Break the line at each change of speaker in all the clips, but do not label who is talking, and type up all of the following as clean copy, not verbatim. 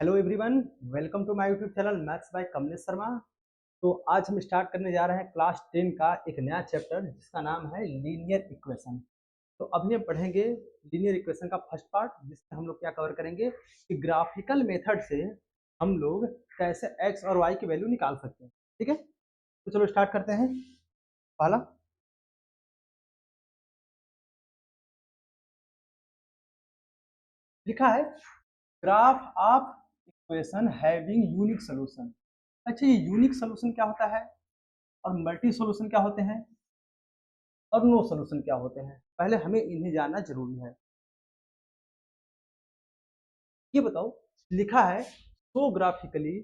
Hello everyone, welcome to my YouTube channel maths by Kamlesh Sharma. तो आज हम स्टार्ट करने जा रहे हैं क्लास 10 का एक नया चैप्टर जिसका नाम है लीनियर इक्वेशन। तो अभी हम पढ़ेंगे लीनियर इक्वेशन का फर्स्ट पार्ट, जिसमें हम लोग क्या कवर करेंगे कि ग्राफिकल मेथड से हम लोग कैसे एक्स और वाई की वैल्यू निकाल सकते हैं। ठीक है, तो चलो स्टार्ट करते हैं। पहला लिखा है graph of equation having unique solution. अच्छा, ये यूनिक सोल्यूशन क्या होता है और मल्टी सोल्यूशन क्या होते हैं और नो सोल्यूशन क्या होते हैं, पहले हमें इन्हें जानना जरूरी है। ये बताओ, लिखा है so graphically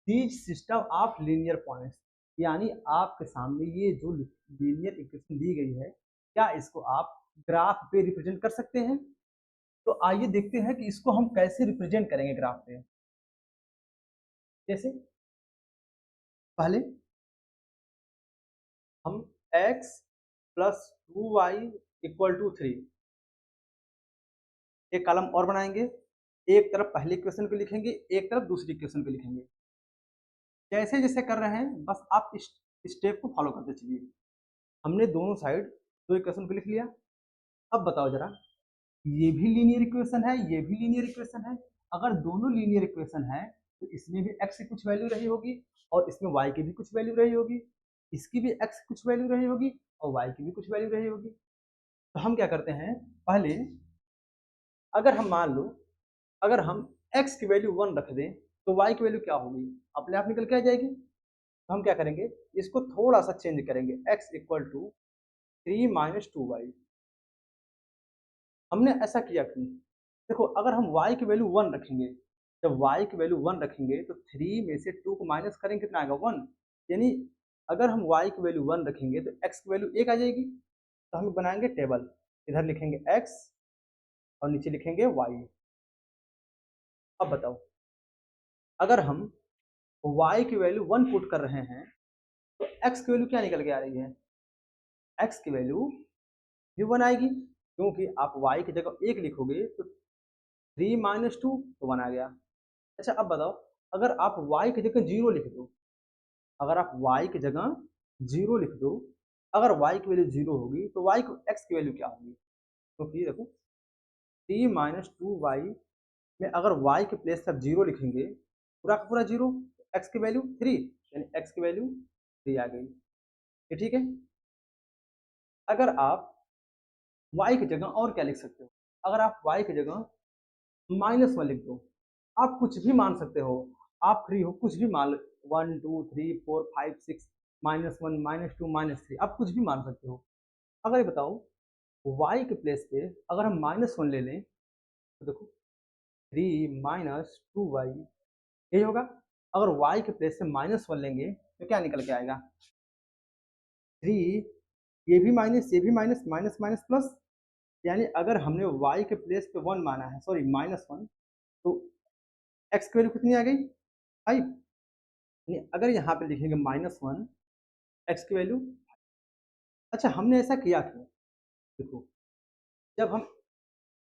these system of linear points, यानी आपके सामने ये जो लीनियर इक्वेशन दी गई है, क्या इसको आप ग्राफ पे रिप्रेजेंट कर सकते हैं? तो आइए देखते हैं कि इसको हम कैसे रिप्रेजेंट करेंगे ग्राफ पे। जैसे पहले हम x plus 2y equal to 3 एक कॉलम और बनाएंगे। एक तरफ पहले इक्वेशन को लिखेंगे, एक तरफ दूसरी इक्वेशन को लिखेंगे। जैसे जैसे कर रहे हैं बस आप इस स्टेप को फॉलो करते चलिए। हमने दोनों साइड दो इक्वेशन को लिख लिया। अब बताओ जरा, ये भी लीनियर इक्वेशन है, ये भी लीनियर इक्वेशन है। अगर दोनों लीनियर इक्वेशन है तो इसमें भी x की कुछ वैल्यू रही होगी और इसमें y की भी कुछ वैल्यू रही होगी। इसकी भी x की कुछ वैल्यू रही होगी और y की भी कुछ वैल्यू रही होगी। तो हम क्या करते हैं, पहले अगर हम मान लो, अगर हम x की वैल्यू 1 रख दें तो y की वैल्यू क्या होगी, अपने आप निकल के आ जाएगी। तो हम क्या करेंगे, इसको थोड़ा सा चेंज करेंगे, x इक्वल टू 3 - 2y। हमने ऐसा किया क्यों? देखो, अगर हम y की वैल्यू 1 रखेंगे, जब y की वैल्यू 1 रखेंगे तो 3 में से 2 को माइनस करेंगे, कितना आएगा 1। यानी अगर हम y की वैल्यू 1 रखेंगे तो x की वैल्यू 1 आ जाएगी। तो हम बनाएंगे टेबल, इधर लिखेंगे x और नीचे लिखेंगे y। अब बताओ, अगर हम y की वैल्यू 1 पुट कर रहे हैं तो x की वैल्यू क्या निकल के आ रही है, x की वैल्यू भी 1 आएगी, क्योंकि आप y की जगह 1 लिखोगे तो 3 - 2 तो 1 आ गया। अच्छा, अब बताओ, अगर आप y की जगह 0 लिख दो, अगर आप y की जगह 0 लिख दो, अगर y की वैल्यू 0 होगी तो y को x की वैल्यू क्या होगी? क्योंकि देखो 3 - 2y में अगर y के प्लेस से आप 0 लिखेंगे, पूरा का पूरा 0, x की वैल्यू 3, यानी x की वैल्यू 3 आ गई। ये ठीक है। अगर आप y की जगह और क्या लिख सकते हो, अगर आप y की जगह -1 लिख दो, आप कुछ भी मान सकते हो, आप फ्री हो, कुछ भी मान लो, 1 2 3 4 5 6 -1 -2 -3, आप कुछ भी मान सकते हो। अगर ये बताओ y के प्लेस पे अगर हम -1 ले लें तो देखो 3 - 2y यही होगा। अगर y के प्लेस से -1 लेंगे तो क्या निकल के आएगा, 3, ये भी माइनस, ये भी माइनस, माइनस माइनस प्लस। यानी अगर हमने y के प्लेस पे 1 माना है, सॉरी -1, तो x की वैल्यू कितनी आ गई, 5। यानी अगर यहाँ पे लिखेंगे -1, x की वैल्यू। अच्छा, हमने ऐसा किया क्यों? देखो, जब हम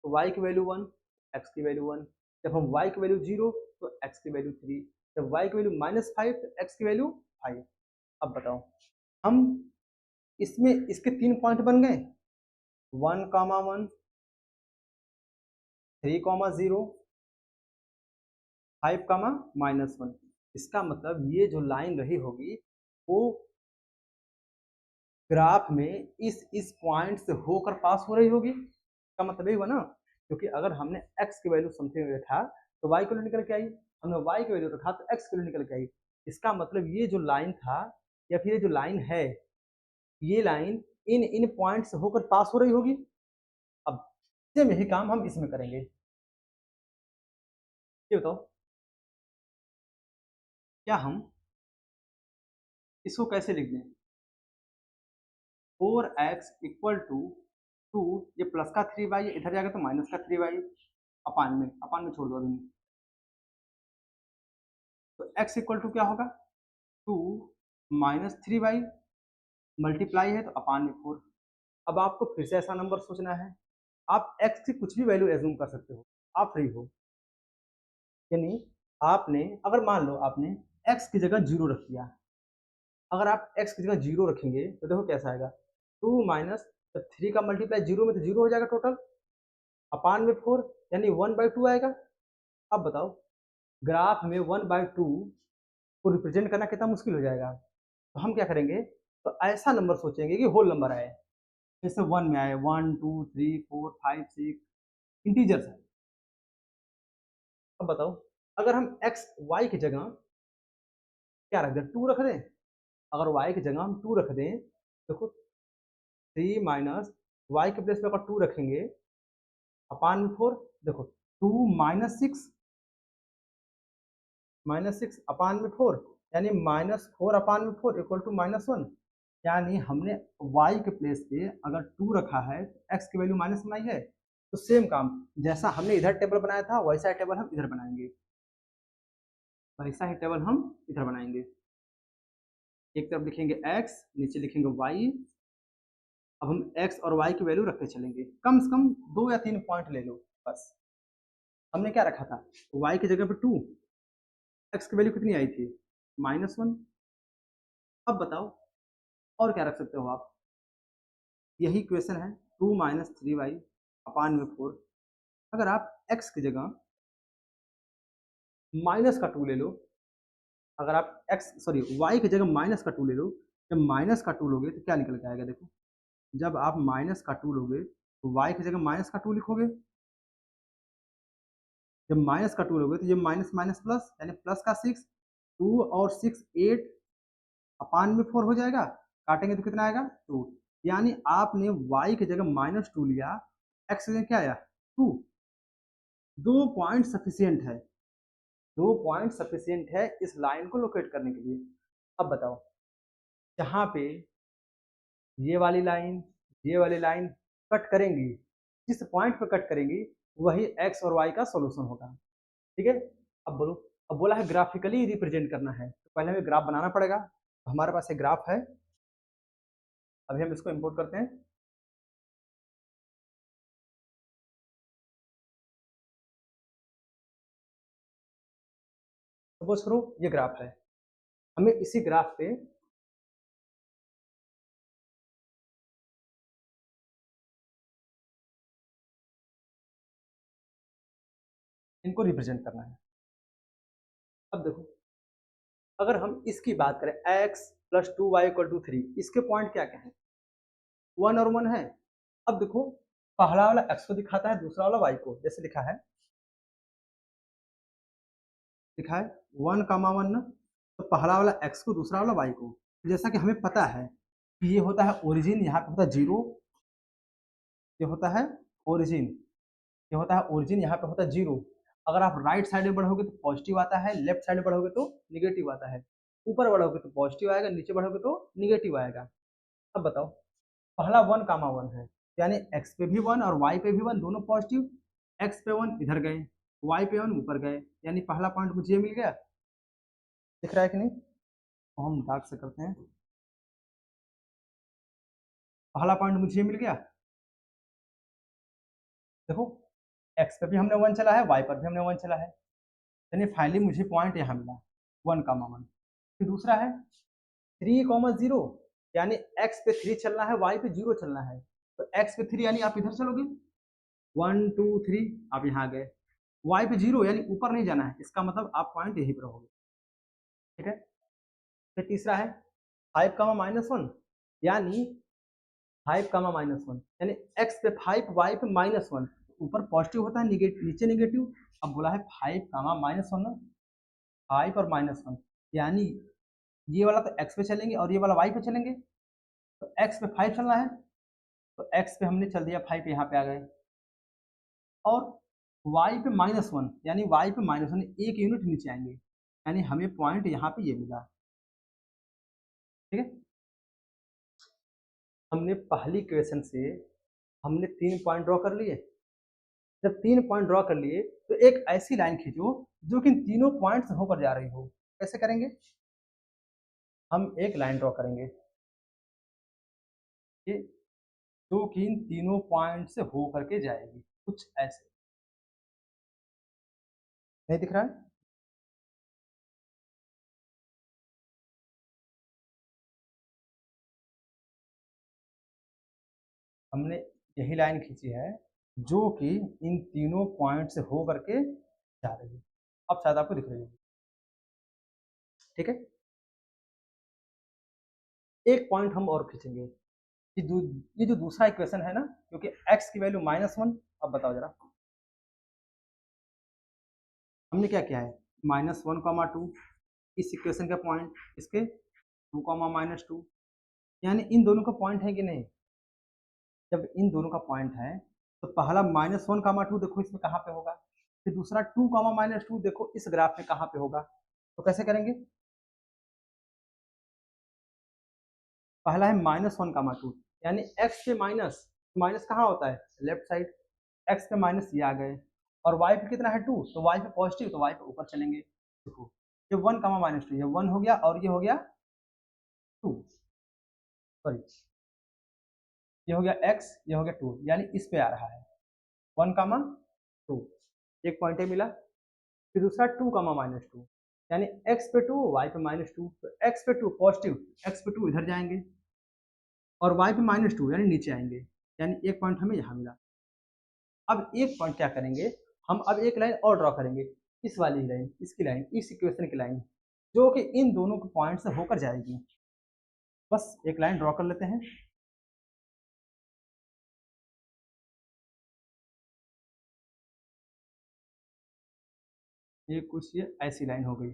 y की वैल्यू 1, x की वैल्यू 1, जब हम y की वैल्यू 0 तो x की वैल्यू 3, जब y की वैल्यू -5 तो x की वैल्यू 5। अब बताओ, हम इसमें इसके 3 पॉइंट बन गए, 1, 1, 3, 0, 5, -1। इसका मतलब ये जो लाइन रही होगी वो ग्राफ में इस पॉइंट से होकर पास हो रही होगी। इसका मतलब यही हुआ ना, क्योंकि अगर हमने x की वैल्यू समथिंग रखा तो y की वैल्यू निकल के आई, हमने y की वैल्यू रखा तो x की वैल्यू निकल के आई। इसका मतलब ये जो लाइन था या फिर ये जो लाइन है, ये लाइन इन इन पॉइंट से होकर पास हो रही होगी। अब सेम यही काम हम इसमें करेंगे। ये बताओ, क्या हम इसको कैसे लिख दें, 4x इक्वल टू 2, ये प्लस का 3y इधर जाएगा तो माइनस का 3y, अपान में छोड़ दो अभी। तो x इक्वल टू क्या होगा, 2 - 3y, मल्टीप्लाई है तो अपान में 4। अब आपको फिर से ऐसा नंबर सोचना है, आप x की कुछ भी वैल्यू एज्यूम कर सकते हो, आप फ्री हो। यानी आपने अगर मान लो आपने x की जगह 0 रख दिया, अगर आप x की जगह 0 रखेंगे तो देखो कैसा आएगा, 2 माइनस 3 का मल्टीप्लाई 0 में तो 0 हो जाएगा टोटल, अपान में 4 यानी 1/2 आएगा। अब बताओ ग्राफ में 1/2 को रिप्रेजेंट करना कितना मुश्किल हो जाएगा, तो हम क्या करेंगे, तो ऐसा नंबर सोचेंगे कि होल नंबर आए, जैसे 1 में आए 1 2 3 4 5 6 इंटीजर्स है। अब बताओ अगर हम x y की जगह क्या रख दें, 2 रख दें, अगर y की जगह हम 2 रख दें, देखो 3 माइनस y के प्लेस पे अगर 2 रखेंगे अपान में 4, देखो 2 माइनस सिक्स अपान में 4 यानी -4 अपान में 4 इक्वल टू -1, यानी हमने y के प्लेस पे अगर 2 रखा है तो x की वैल्यू माइनस बनाई है, तो सेम काम जैसा हमने इधर टेबल बनाया था वैसा ही टेबल हम इधर बनाएंगे, वैसा ही टेबल हम इधर बनाएंगे। एक तरफ लिखेंगे x, नीचे लिखेंगे y। अब हम x और y की वैल्यू रखते चलेंगे, कम से कम 2 या 3 पॉइंट ले लो बस। हमने क्या रखा था, y की जगह पे 2, x की वैल्यू कितनी आई थी, -1। अब बताओ और क्या रख सकते हो आप, यही क्वेश्चन है, 2 माइनस 3y अपान में 4। अगर आप x की जगह माइनस का 2 ले लो, अगर आप y की जगह माइनस का 2 ले लो, जब माइनस का 2 लोगे तो क्या निकल के आएगा, देखो जब आप माइनस का 2 लोगे तो y की जगह माइनस का 2 लिखोगे, जब माइनस का 2 लोगे तो ये माइनस माइनस प्लस यानी प्लस का 6, 2 और 6 8 अपान में 4 हो जाएगा, काटेंगे तो कितना आएगा 2, यानी आपने y की जगह -2 लिया, x की जगह क्या आया 2। 2 पॉइंट सफिशियंट है, 2 पॉइंट सफिशियंट है इस लाइन को लोकेट करने के लिए। अब बताओ जहाँ पे ये वाली लाइन कट करेंगी, जिस पॉइंट पे कट करेंगी वही x और y का सॉल्यूशन होगा, ठीक है। अब बोलो, अब बोला है ग्राफिकली रिप्रेजेंट करना है, तो पहले हमें ग्राफ बनाना पड़ेगा, तो हमारे पास एक ग्राफ है, अभी हम इसको इंपोर्ट करते हैं। सपोज करो ये ग्राफ है, हमें इसी ग्राफ पे इनको रिप्रेजेंट करना है। अब देखो अगर हम इसकी बात करें x + 2y = 3, इसके पॉइंट क्या क्या है, 1 और 1 है। अब देखो पहला वाला x को दिखाता है, दूसरा वाला y को, जैसे लिखा है 1,1 ना, तो पहला वाला x को दूसरा वाला y को, जैसा कि हमें पता है कि ये होता है ओरिजिन, यहाँ पे होता है 0, ये होता है ओरिजिन, ये होता है ओरिजिन, यहाँ पे होता है 0। अगर आप राइट साइड में बढ़ोगे तो पॉजिटिव आता है, लेफ्ट साइड में बढ़ोगे तो निगेटिव आता है, ऊपर बढ़ोगे तो पॉजिटिव आएगा, नीचे बढ़ोगे तो निगेटिव आएगा। अब बताओ पहला 1,1 है, यानी x पे भी 1 और y पे भी 1, दोनों पॉजिटिव, x पे 1 इधर गए, y पे 1 ऊपर गए, यानी पहला पॉइंट मुझे मिल गया, दिख रहा है कि नहीं, तो हम डार्क से करते हैं, पहला पॉइंट मुझे मिल गया। देखो x पे भी हमने 1 चला है, y पर भी हमने 1 चला है, यानी फाइनली मुझे पॉइंट यहाँ मिला 1,1। फिर दूसरा है 3,0, यानी x पे 3 चलना है, y पे 0 चलना है, तो x पे 3 यानी आप इधर चलोगे 1 2 3, आप यहाँ गए, y पे 0 यानी ऊपर नहीं जाना है, इसका मतलब आप पॉइंट यहीं पर रहोगे, ठीक है। फिर तीसरा है 5,-1, यानी 5,-1 यानी x पे 5 y पे -1, ऊपर पॉजिटिव होता है नीचे निगेटिव। अब बोला है 5,-1, 5 और -1, यानी ये वाला तो x पे चलेंगे और ये वाला y पे चलेंगे, तो x पे 5 चलना है, तो x पे हमने चल दिया 5, यहाँ पे आ गए, और y पे -1 यानी y पे -1 एक यूनिट नीचे आएंगे, यानी हमें पॉइंट यहाँ पे ये मिला, ठीक है। हमने पहली क्वेश्चन से हमने 3 पॉइंट ड्रॉ कर लिए, जब 3 पॉइंट ड्रॉ कर लिए तो एक ऐसी लाइन खींचो जो कि इन तीनों पॉइंट से होकर जा रही हो। कैसे करेंगे, हम एक लाइन ड्रॉ करेंगे ये, जो कि इन तीनों पॉइंट से होकर के जाएगी, कुछ ऐसे, नहीं दिख रहा है। हमने यही लाइन खींची है जो कि इन तीनों पॉइंट से हो करके जा रही है। अब शायद आपको दिख रही होगी, ठीक है। एक पॉइंट हम और खींचेंगे कि ये जो दूसरा इक्वेशन है ना, क्योंकि x की वैल्यू -1, अब बताओ जरा हमने क्या किया है, -1, 2 इस इक्वेशन का पॉइंट, इसके 2, -2, यानी इन दोनों का पॉइंट है कि नहीं। जब इन दोनों का पॉइंट है तो पहला -1, 2 देखो इसमें कहाँ पे होगा, फिर दूसरा 2, -2 देखो इस ग्राफ में कहाँ पे होगा। तो कैसे करेंगे, पहला है -1, 2 यानी x पे माइनस, माइनस कहाँ होता है, लेफ्ट साइड, x पे माइनस ये आ गए, और y पे कितना है 2, तो y पे पॉजिटिव, तो y पे ऊपर चलेंगे। देखो ये 1, -2 ये 1 हो गया और ये हो गया 2, सॉरी ये हो गया x, ये हो गया 2, यानी इस पे आ रहा है 1, 2, एक पॉइंट है मिला। फिर दूसरा 2, -2 यानी x पे 2 y पे -2, तो x पे 2 पॉजिटिव, x पे 2 इधर जाएंगे और y पे -2 यानी नीचे आएंगे, यानी एक पॉइंट हमें यहाँ मिला। अब एक पॉइंट क्या करेंगे, हम अब एक लाइन और ड्रॉ करेंगे, इस वाली लाइन, इसकी लाइन, इस इक्वेशन की लाइन, जो कि इन दोनों के पॉइंट से होकर जाएगी। बस एक लाइन ड्रॉ कर लेते हैं। ये कुछ ये ऐसी लाइन हो गई,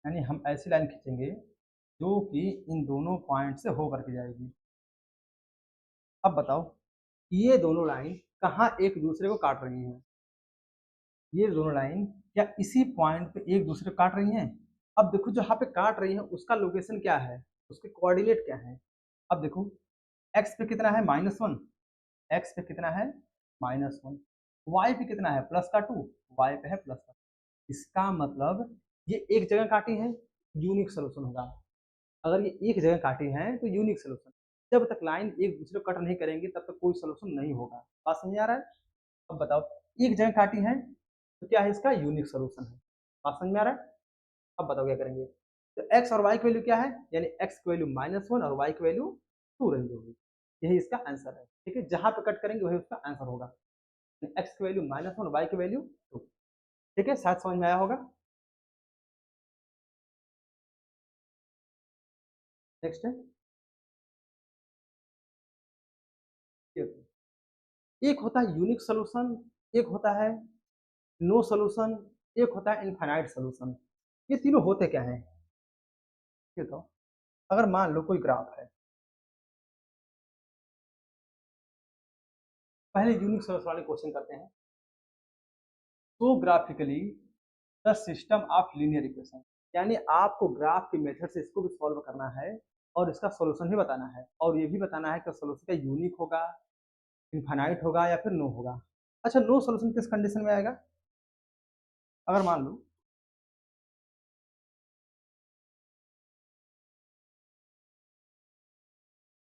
यानी हम ऐसी लाइन खींचेंगे जो कि इन दोनों पॉइंट से होकर के जाएगी। अब बताओ ये दोनों लाइन कहाँ एक दूसरे को काट रही हैं, ये दोनों लाइन क्या इसी पॉइंट पे एक दूसरे को काट रही हैं। अब देखो जहाँ पे काट रही है उसका लोकेशन क्या है, उसके कोऑर्डिनेट क्या है। अब देखो x पे कितना है -1, x पे कितना है -1, y पे कितना है +2, y पे है +2। इसका मतलब ये एक जगह काटी है, यूनिक सोल्यूशन होगा। अगर ये एक जगह काटी है तो यूनिक सोल्यूशन, जब तक लाइन एक दूसरे को कट नहीं करेंगे तब तक कोई सोल्यूशन नहीं होगा। बात समझ आ रहा है। अब बताओ एक जगह काटी है तो क्या है, इसका यूनिक सोल्यूशन है। बात समझ में आ रहा है। अब बताओ क्या करेंगे, तो x और y की वैल्यू क्या है, यानी x की वैल्यू -1 और y की वैल्यू 2 रही होगी, यही इसका आंसर है। ठीक है, जहां पे कट करेंगे वही उसका आंसर होगा, x की वैल्यू -1 और y की वैल्यू 2। ठीक है, शायद समझ में आया होगा। नेक्स्ट है, एक होता है यूनिक सोल्यूशन, एक होता है नो सोल्यूशन, एक होता है इनफाइनाइट सोल्यूशन। ये तीनों होते क्या हैं, ये तो अगर मान लो कोई ग्राफ है, पहले यूनिक सोल्यूशन वाले क्वेश्चन करते हैं। तो graphically the system of linear equation, यानी आपको ग्राफ के मेथड से इसको भी सॉल्व करना है और इसका सॉल्यूशन भी बताना है, और ये भी बताना है कि सॉल्यूशन का यूनिक होगा, इनफाइनाइट होगा या फिर नो होगा। अच्छा नो सॉल्यूशन किस कंडीशन में आएगा, अगर मान लो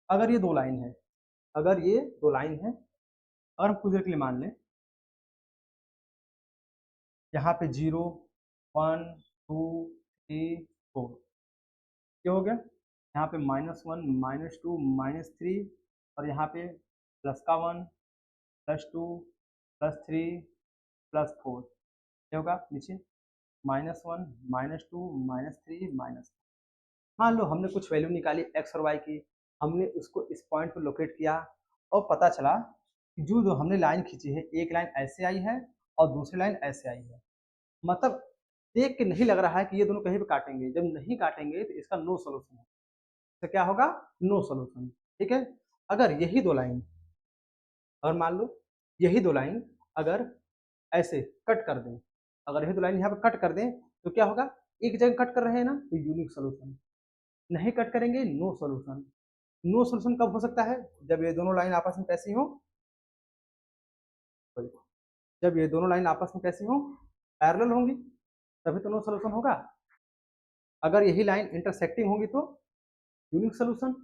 अगर ये दो लाइन है, अगर ये दो लाइन है, अगर हम कुछ देर के लिए मान लें यहाँ पे 0, 1, 2, 3, 4, क्या हो गया, यहाँ पे -1, -2, -3, और यहाँ पे +1, +2, +3, +4, क्या होगा नीचे -1, -2, -3, मान लो हमने कुछ वैल्यू निकाली x और y की, हमने उसको इस पॉइंट पर लोकेट किया और पता चला कि जो हमने लाइन खींची है, एक लाइन ऐसे आई है और दूसरी लाइन ऐसे आई है, मतलब देख के नहीं लग रहा है कि ये दोनों कहीं पे काटेंगे, जब नहीं काटेंगे तो इसका नो सोल्यूशन है, तो क्या होगा, नो सोल्यूशन। ठीक है, अगर यही दो लाइन, अगर मान लो यही दो लाइन अगर ऐसे कट कर दें, अगर यही दो लाइन यहाँ पे कट कर दें तो क्या होगा, एक जगह कट कर रहे हैं ना तो यूनिक सोल्यूशन, नहीं कट करेंगे नो सोल्यूशन। नो सोल्यूशन कब हो सकता है, जब ये दोनों लाइन आपस में कैसी हो, जब ये दोनों लाइन आपस में कैसी हो, पैरेलल होंगी, तभी तो नो सोल्यूशन होगा। अगर यही लाइन इंटरसेक्टिंग होगी तो यूनिक सोल्यूशन,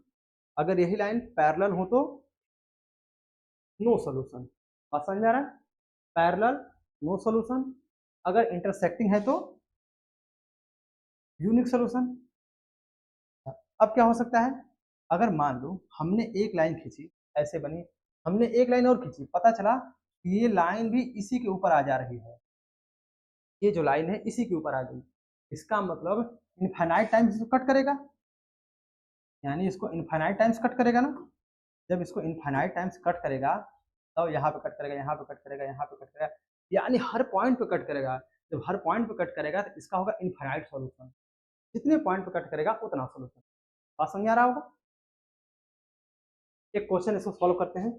अगर यही लाइन पैरेलल हो तो नो सोल्यूशन। बात समझ में आ रहा है, पैरेलल नो सोल्यूशन, अगर इंटरसेक्टिंग है तो यूनिक सोल्यूशन। अब क्या हो सकता है, अगर मान लो हमने एक लाइन खींची, ऐसे बनी, हमने एक लाइन और खींची, पता चला कि ये लाइन भी इसी के ऊपर आ जा रही है, ये जो लाइन है इसी के ऊपर आ गई, इसका मतलब इनफाइनाइट टाइम्स इसको कट करेगा, यानी इसको इनफाइनाइट टाइम्स कट करेगा ना। जब इसको इनफाइनाइट टाइम्स कट करेगा तो यहाँ पे कट करेगा, यहाँ पे कट करेगा, यहाँ पे कट करेगा, यानी हर पॉइंट पे कट करेगा। जब हर पॉइंट पे कट करेगा तो इसका होगा इनफाइनाइट सॉल्यूशन, जितने पॉइंट पे कट करेगा उतना सॉल्यूशन। बात समझ आ रहा होगा। एक क्वेश्चन इसको सॉल्व करते हैं।